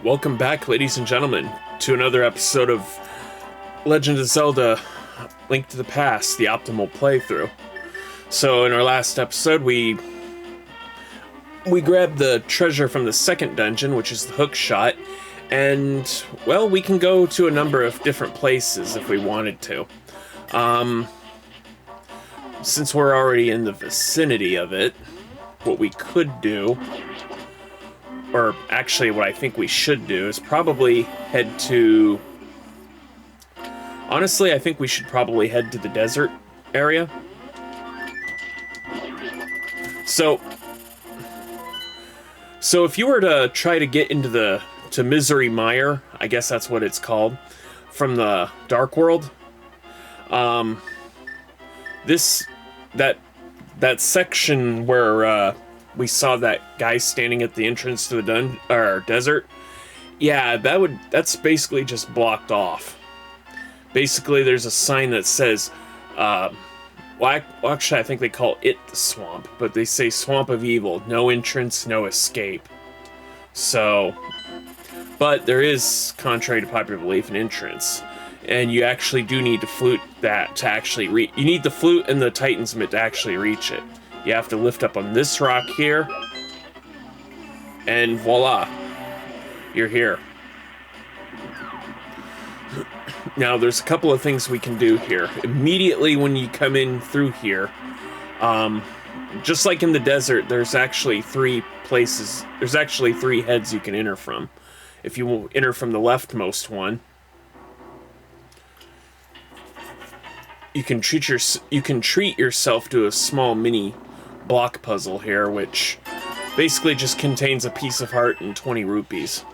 Welcome back, ladies and gentlemen, to another episode of Legend of Zelda: Link to the Past, the optimal playthrough. So in our last episode, we grabbed the treasure from the second dungeon, which is the hook shot, and, well, we can go to a number of different places if we wanted to. Since we're already in the vicinity of it, what we could do, or actually what I think we should do, is probably head to... Honestly, I think we should probably head to the desert area. So if you were to try to get into to Misery Mire, I guess that's what it's called, from the Dark World, that section where we saw that guy standing at the entrance to the desert, yeah, that's basically just blocked off. Basically, there's a sign that says, actually, I think they call it the swamp, but they say Swamp of Evil, no entrance, no escape. So, but there is, contrary to popular belief, an entrance. And you actually do need to flute that to actually reach. You need the flute and the Titan's Mitt to actually reach it. You have to lift up on this rock here, and voila, you're here. Now, there's a couple of things we can do here. Immediately when you come in through here, just like in the desert, there's actually three heads you can enter from. If you will enter from the leftmost one, you can treat yourself to a small mini block puzzle here, which basically just contains a piece of heart and 20 rupees.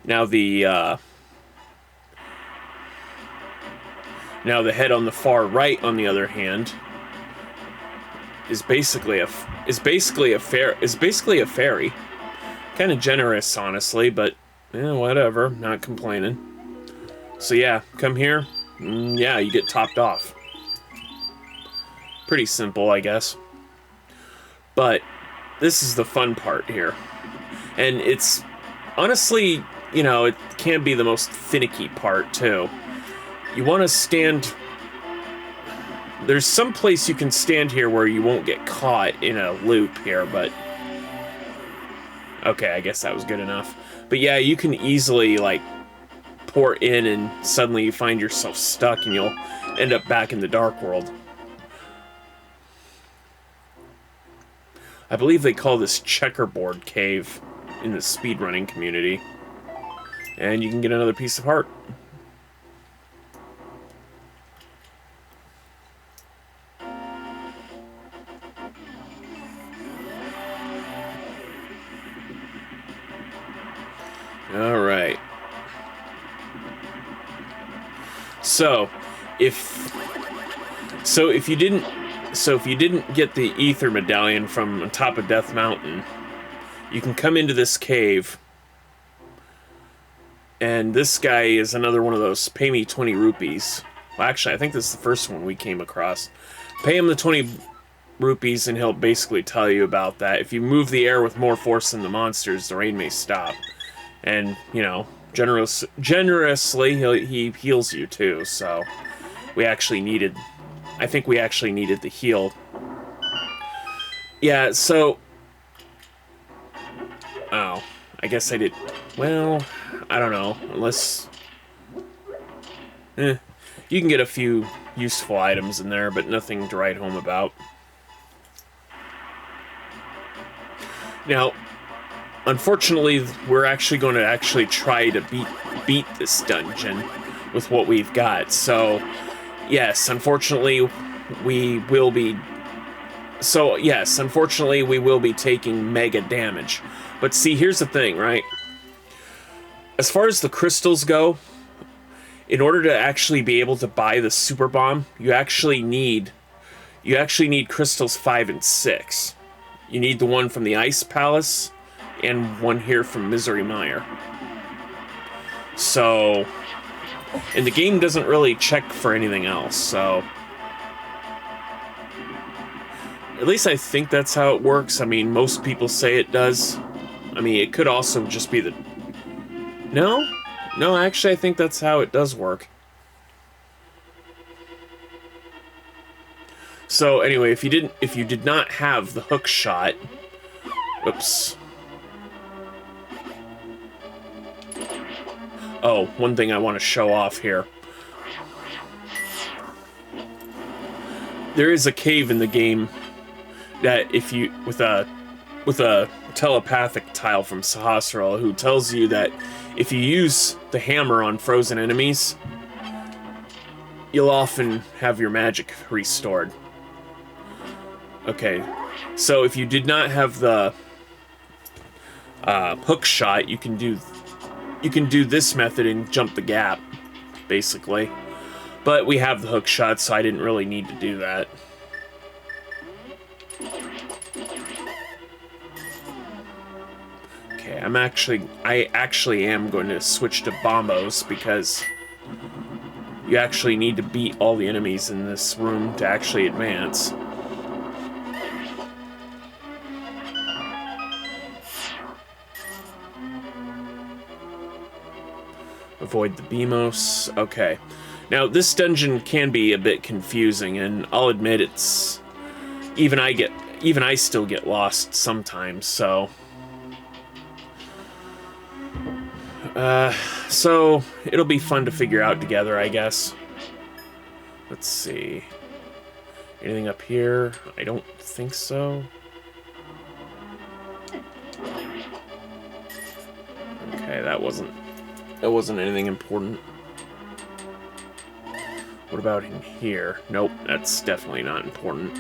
Now the head on the far right, on the other hand, is basically a fairy. Kind of generous, honestly, but whatever. Not complaining. So yeah, come here. Yeah, you get topped off. Pretty simple, I guess. But this is the fun part here, and it's honestly, it can be the most finicky part too. You want to stand. There's some place you can stand here where you won't get caught in a loop here, but okay, I guess that was good enough. But yeah, you can easily pour in and suddenly you find yourself stuck and you'll end up back in the Dark World. I believe they call this Checkerboard Cave in the speedrunning community. And you can get another piece of heart. Alright. So if you didn't get the ether medallion from on top of Death Mountain, you can come into this cave, and this guy is another one of those pay me 20 rupees. Well, actually, I think this is the first one we came across. Pay him the 20 rupees and he'll basically tell you about that. If you move the air with more force than the monsters, the rain may stop. And, generously, he heals you too, so I think we actually needed the heal. Yeah, so... Oh, I guess I did... Well, I don't know, unless... you can get a few useful items in there, but nothing to write home about. Now, unfortunately, we're actually going to try to beat this dungeon with what we've got, so... Yes, unfortunately, we will be taking mega damage. But see, here's the thing, right? As far as the crystals go, in order to actually be able to buy the super bomb, you actually need crystals 5 and 6. You need the one from the Ice Palace and one here from Misery Mire. So... And the game doesn't really check for anything else, so... At least I think that's how it works. I mean, most people say it does. I mean, it could also just be the... No? No, actually, I think that's how it does work. So, anyway, if you did not have the hook shot... Oops. Oh, one thing I want to show off here. There is a cave in the game that if you... with a telepathic tile from Sahasrara who tells you that if you use the hammer on frozen enemies, you'll often have your magic restored. Okay, so if you did not have the hook shot, you can do this method and jump the gap, basically. But we have the hook shot, so I didn't really need to do that. Okay, I actually am going to switch to bombos because you actually need to beat all the enemies in this room to actually advance. Avoid the Beamos. Okay. Now, this dungeon can be a bit confusing, and I'll admit it's... Even I still get lost sometimes, so... So, it'll be fun to figure out together, I guess. Let's see. Anything up here? I don't think so. Okay, that wasn't anything important. What about in here? Nope, that's definitely not important.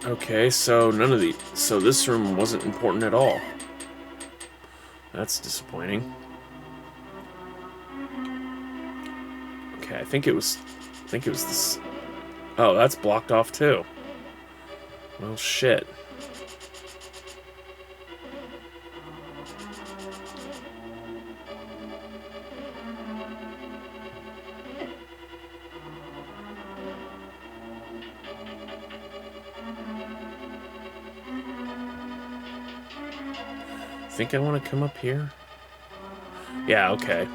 Okay, so so this room wasn't important at all. That's disappointing. Okay, I think it was this. Oh, that's blocked off too. Well, shit. Think I want to come up here? Yeah, okay.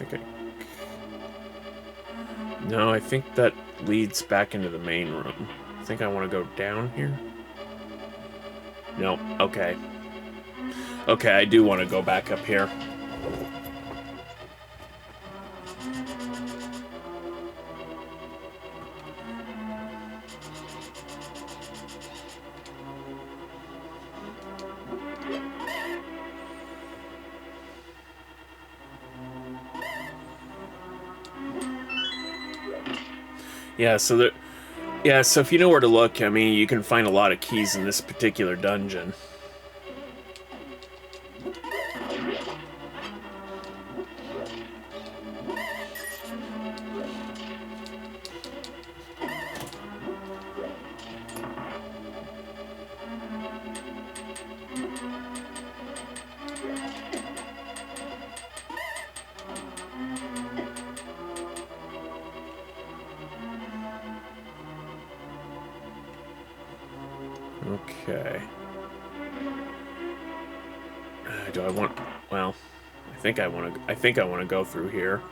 Okay, No, I think that leads back into the main room. I think I want to go down here. No, okay. Okay, I do want to go back up here. Yeah, so if you know where to look, I mean, you can find a lot of keys in this particular dungeon. Okay. Do I want... Well, I think I want to go through here.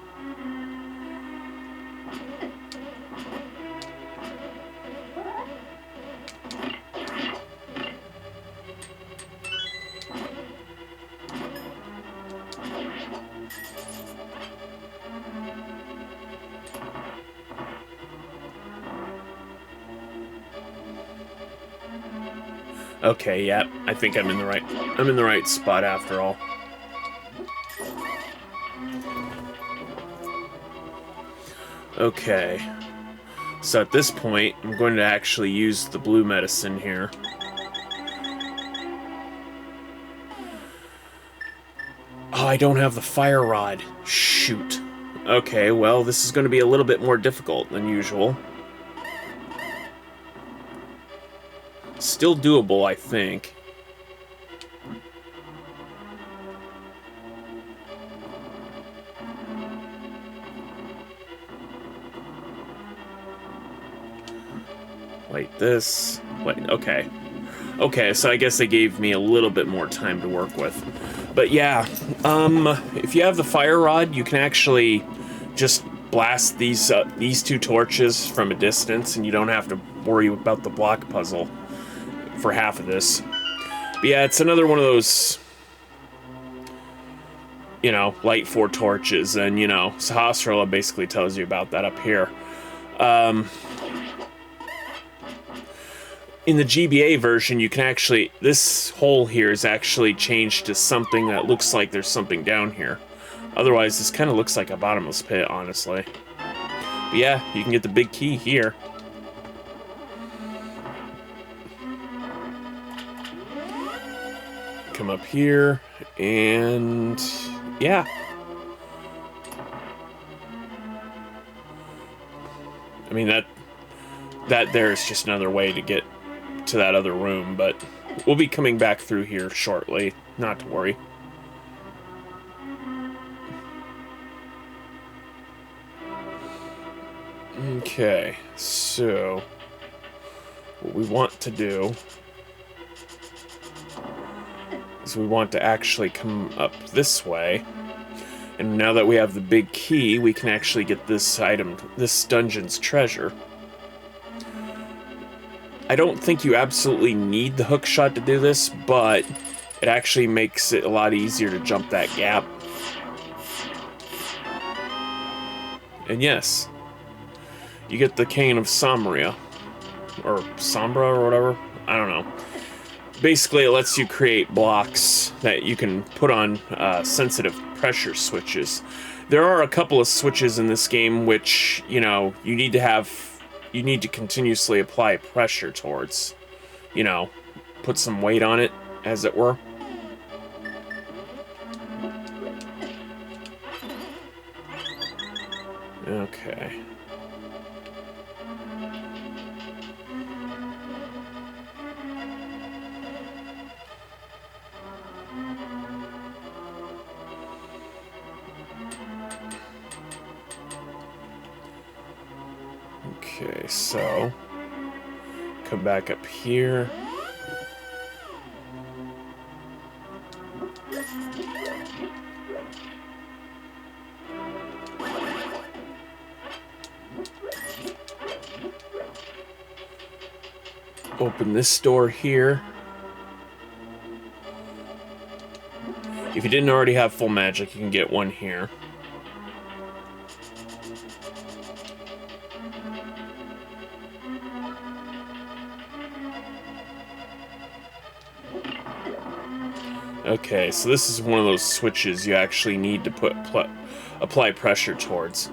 Okay, yeah, I think I'm in the right spot after all. Okay. So at this point, I'm going to actually use the blue medicine here. Oh, I don't have the fire rod. Shoot. Okay, well, this is going to be a little bit more difficult than usual. Still doable, I think. Like this. Wait, okay. Okay, so I guess they gave me a little bit more time to work with. But yeah, if you have the fire rod, you can actually just blast these two torches from a distance, and you don't have to worry about the block puzzle for half of this. But yeah, it's another one of those, you know, light 4 torches, and, you know, Sahasrara basically tells you about that up here. In the GBA version, you can actually... This hole here is actually changed to something that looks like there's something down here. Otherwise, this kind of looks like a bottomless pit, honestly. But yeah, you can get the big key here. Come up here, and... yeah. I mean, that there is just another way to get to that other room, but we'll be coming back through here shortly, not to worry. Okay, so what we want to do is we want to actually come up this way, and now that we have the big key, we can actually get this item, this dungeon's treasure. I don't think you absolutely need the hook shot to do this, but it actually makes it a lot easier to jump that gap. And yes, you get the Cane of Sombria, or Sombra, or whatever. I don't know. Basically, it lets you create blocks that you can put on sensitive pressure switches. There are a couple of switches in this game which, you know, you need to continuously apply pressure towards, you know, put some weight on it, as it were. Okay. Okay, so come back up here. Open this door here. If you didn't already have full magic, you can get one here. Okay, so this is one of those switches you actually need to apply pressure towards.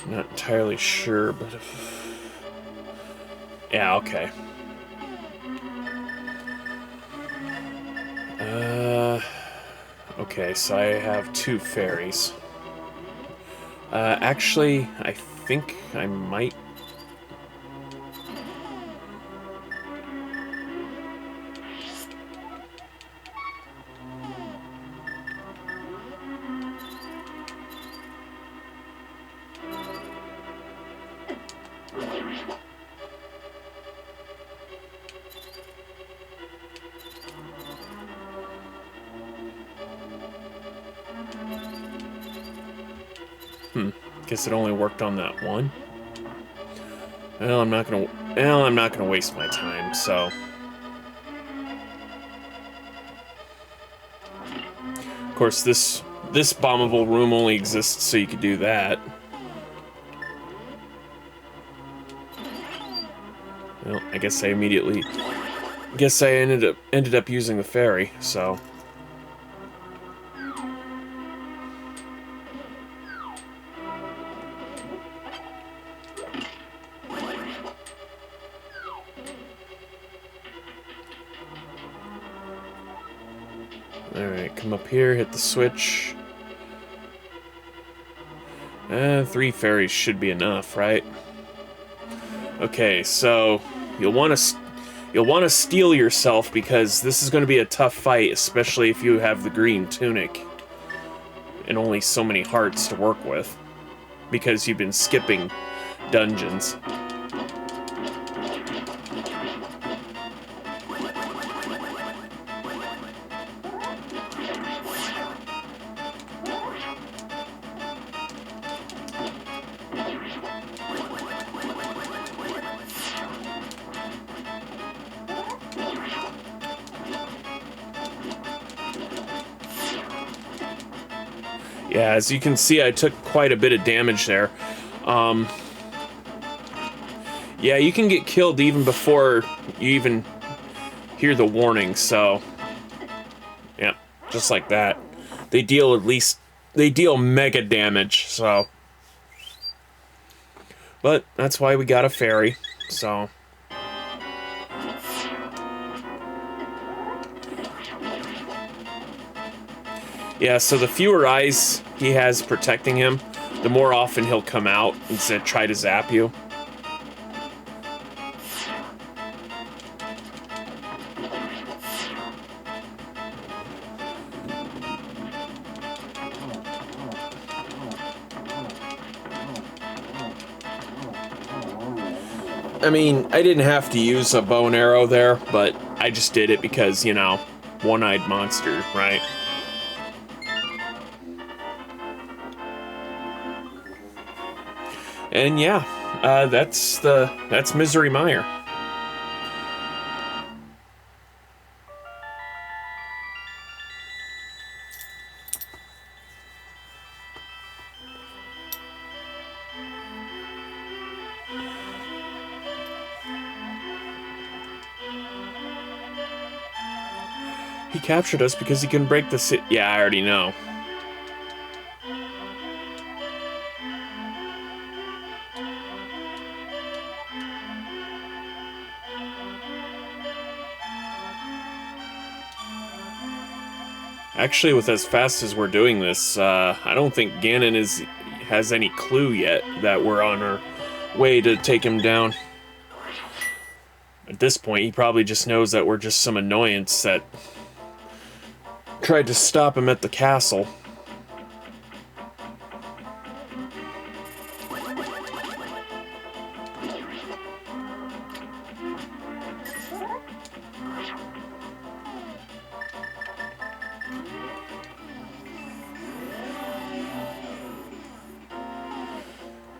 Not entirely sure, but yeah, okay. Okay, so I have 2 fairies. Actually, I think I might... Guess it only worked on that one. Well, I'm not gonna waste my time, so... Of course, this bombable room only exists so you could do that. Well, I guess I ended up using the ferry, so... Alright, come up here, hit the switch. 3 ferries should be enough, right? Okay, so you'll want to steel yourself because this is going to be a tough fight, especially if you have the green tunic and only so many hearts to work with because you've been skipping dungeons. Yeah, as you can see, I took quite a bit of damage there. Yeah, you can get killed even before you even hear the warning, so... Yeah, just like that. They deal mega damage, so... But that's why we got a ferry, so... Yeah, so the fewer eyes he has protecting him, the more often he'll come out and try to zap you. I mean, I didn't have to use a bow and arrow there, but I just did it because, you know, one-eyed monster, right? And yeah, that's Misery Mire. He captured us because he can break the city. Yeah, I already know. Actually, with as fast as we're doing this, I don't think Ganon has any clue yet that we're on our way to take him down. At this point, he probably just knows that we're just some annoyance that tried to stop him at the castle.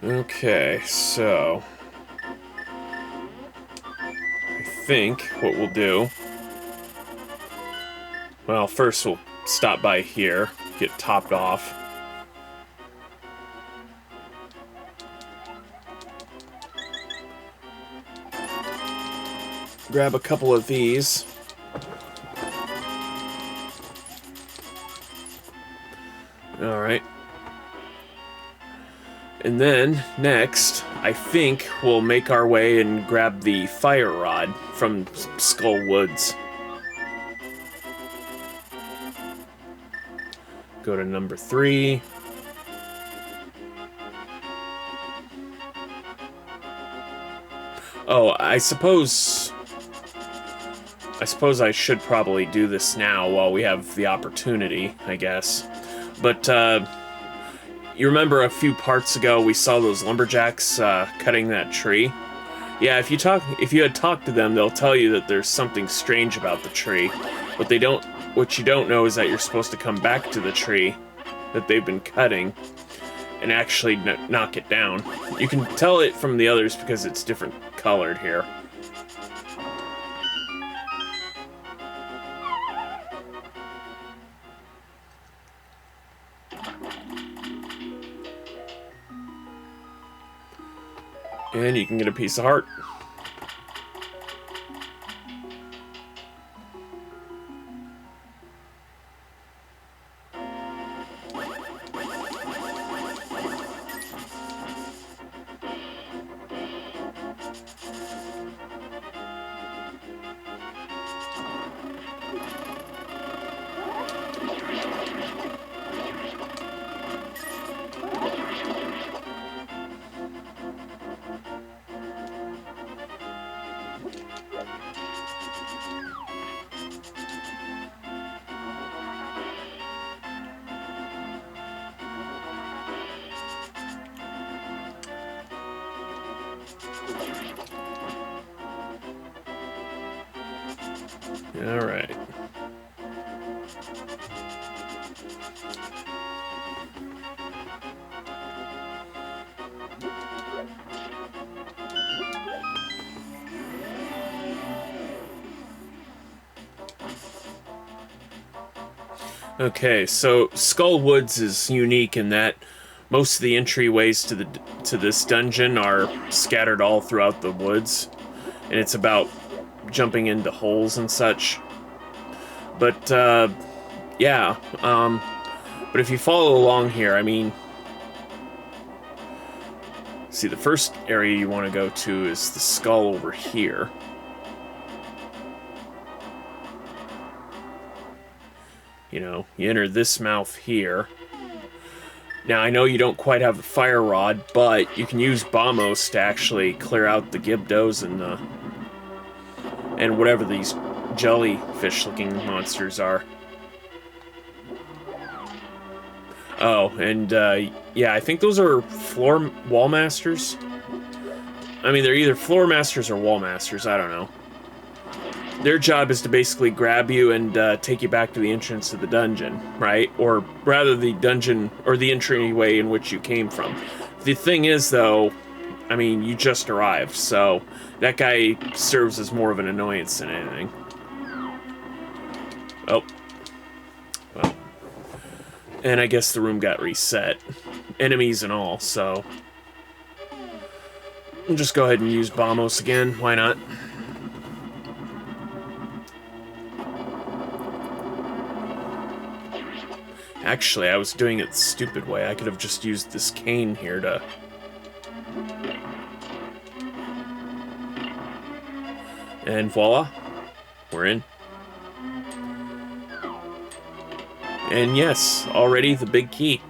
Okay, so I think what we'll do, well, first we'll stop by here, get topped off. Grab a couple of these. All right. And then, next, I think we'll make our way and grab the fire rod from Skull Woods. Go to number 3. Oh, I suppose I should probably do this now while we have the opportunity, I guess. But, you remember a few parts ago we saw those lumberjacks cutting that tree? Yeah, if you had talked to them, they'll tell you that there's something strange about the tree. What you don't know is that you're supposed to come back to the tree that they've been cutting and actually knock it down. You can tell it from the others because it's different colored here. And you can get a piece of heart. All right. Okay, so Skull Woods is unique in that most of the entryways to this dungeon are scattered all throughout the woods, and it's about jumping into holes and such. But yeah, but if you follow along here, I mean, see, the first area you want to go to is the skull over here. You know, you enter this mouth here. Now, I know you don't quite have the fire rod, but you can use Bombos to actually clear out the Gibdos and whatever these jellyfish-looking monsters are. Oh, and yeah, I think those are wall masters. I mean, they're either floor masters or wall masters. I don't know. Their job is to basically grab you and take you back to the entrance of the dungeon, right? Or rather, the dungeon or the entryway in which you came from. The thing is, though, I mean, you just arrived, so that guy serves as more of an annoyance than anything. Oh. Well. And I guess the room got reset. Enemies and all, so I'll just go ahead and use Bombos again. Why not? Actually, I was doing it the stupid way. I could have just used this cane here to... And voila, we're in. And yes, already the big key.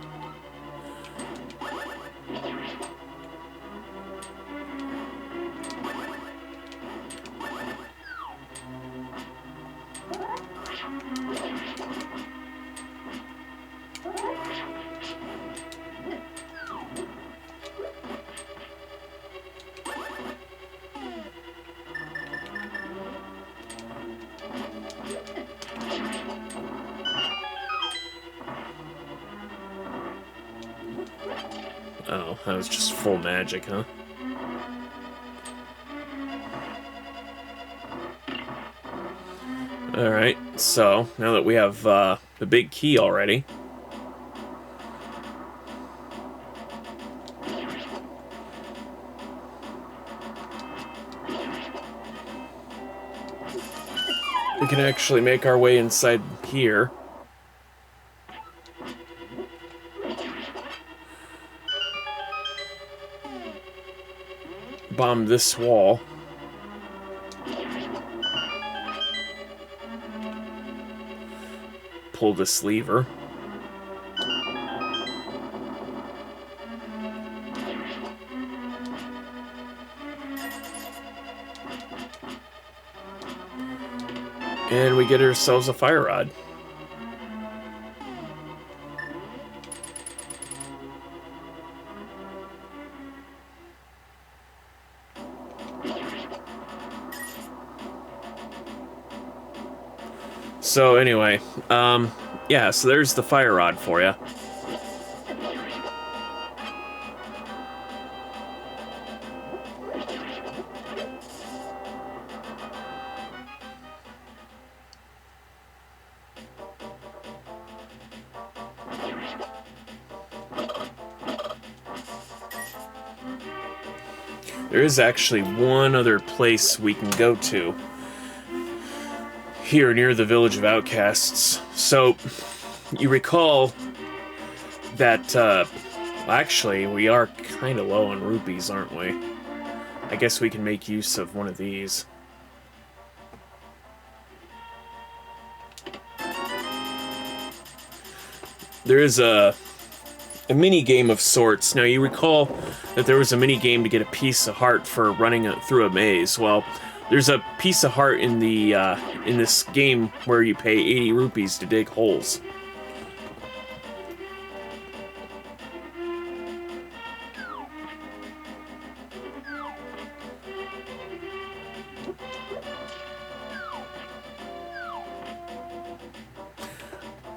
Oh, that was just full magic, huh? Alright, so now that we have the big key already, we can actually make our way inside here. Bomb this wall. Pull this lever. And we get ourselves a fire rod. So anyway, yeah, so there's the fire rod for you. There is actually one other place we can go to. Here, near the Village of Outcasts. So, you recall that, actually, we are kind of low on rupees, aren't we? I guess we can make use of one of these. There is a mini game of sorts. Now, you recall that there was a mini game to get a piece of heart for running through a maze. Well, there's a piece of heart in the in this game where you pay 80 rupees to dig holes.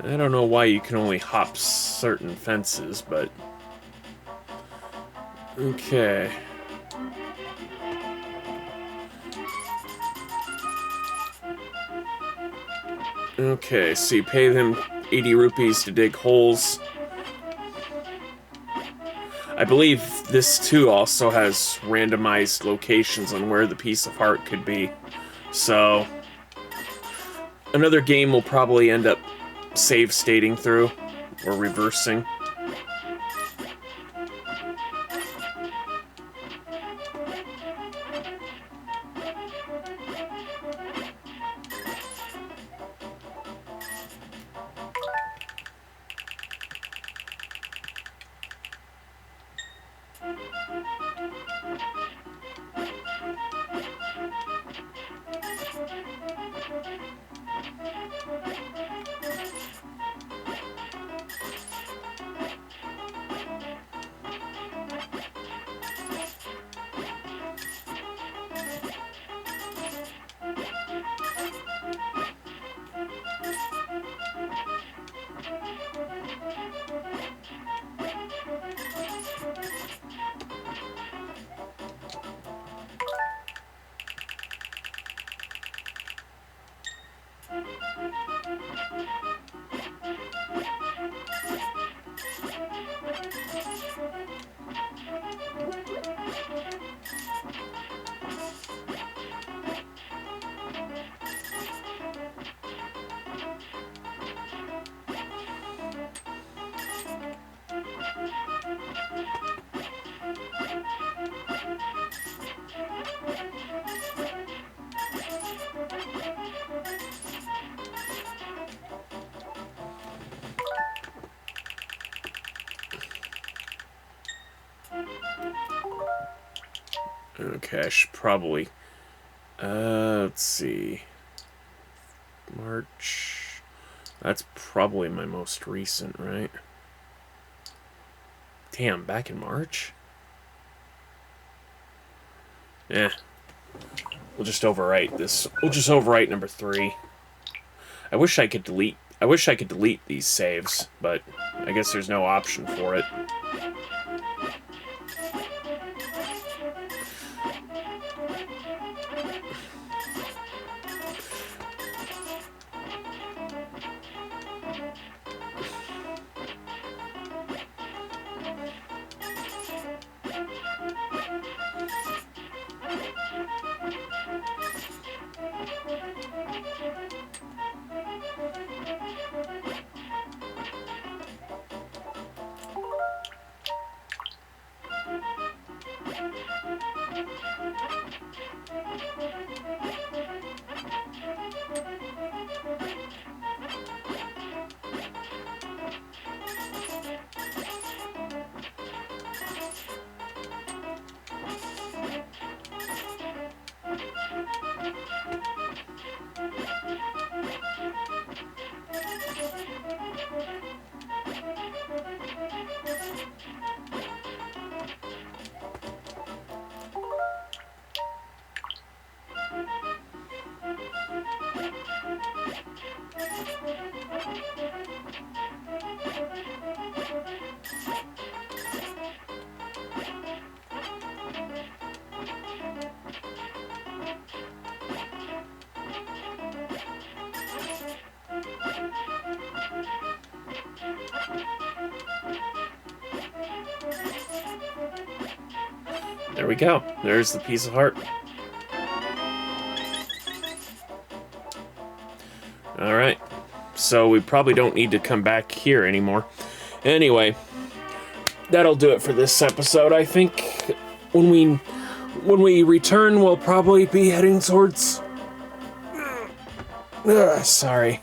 I don't know why you can only hop certain fences, but... Okay. Okay, so you pay them 80 rupees to dig holes. I believe this too also has randomized locations on where the piece of heart could be. So, another game will probably end up save stating through, or reversing. Okay, I should probably... let's see... March... That's probably my most recent, right? Damn, back in March? Eh. We'll just overwrite this. We'll just overwrite number 3. I wish I could delete these saves, but I guess there's no option for it. There we go. There's the piece of heart. Alright. So we probably don't need to come back here anymore. Anyway, that'll do it for this episode. I think when we return, we'll probably be heading towards... sorry.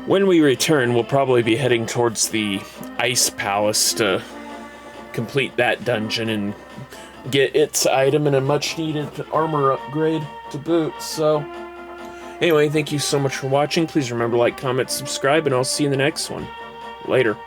When we return, we'll probably be heading towards the Ice Palace to complete that dungeon and get its item and a much-needed armor upgrade to boot, so... Anyway, thank you so much for watching. Please remember to like, comment, subscribe, and I'll see you in the next one. Later.